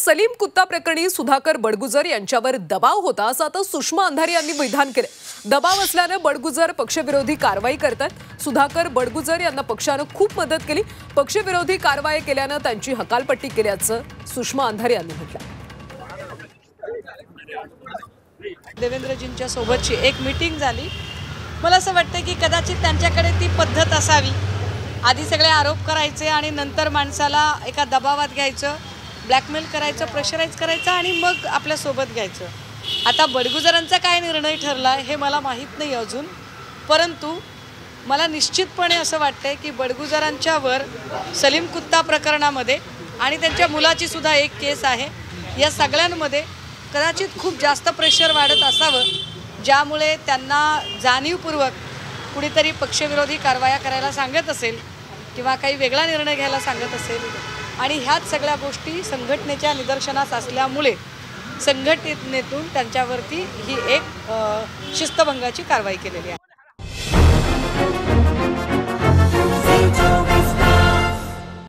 सलीम कुत्ता प्रकरणी सुधाकर बडगुजर यांच्यावर दबाव होता असं आता सुषमा अंधारे यांनी विधान केले। दबाव असल्याने बडगुजर पक्षविरोधी कारवाई करतात। सुधाकर बडगुजर यांना पक्षाने खूप मदत केली, पक्षविरोधी कारवाई केल्याने त्यांची हकालपट्टी केल्याचं सुषमा अंधारे यांनी म्हटलं। देवेंद्रजींच्या सोबतची एक मीटिंग झाली। मला असं वाटतं की कदाचित त्यांच्याकडे ती पद्धत असावी, आधी सगळे आरोप करायचे आणि नंतर माणसाला एका दबावात घ्यायचं, ब्लॅकमेल करायचं, प्रेशराइज करायचं आणि मग आपल्या सोबत घ्यायचं। आता बडगुजरांचा काय निर्णय ठरला हे मला माहीत नाही अजून, परंतु मला निश्चितपणे असं वाटतंय की बडगुजरांच्यावर सलीम कुत्ता प्रकरणामध्ये आणि त्यांच्या मुलाची सुद्धा एक केस आहे, या सगळ्यांमध्ये कदाचित खूप जास्त प्रेशर वाढत असावं, ज्यामुळे त्यांना जाणीवपूर्वक कुणीतरी पक्षविरोधी कारवाया करायला सांगत असेल किंवा काही वेगळा निर्णय घ्यायला सांगत असेल आणि ह्याच सगळ्या गोष्टी संघटनेच्या निदर्शनास असल्यामुळे संघटनेतून त्यांच्यावरती ही एक शिस्तभंगाची कारवाई केलेली आहे।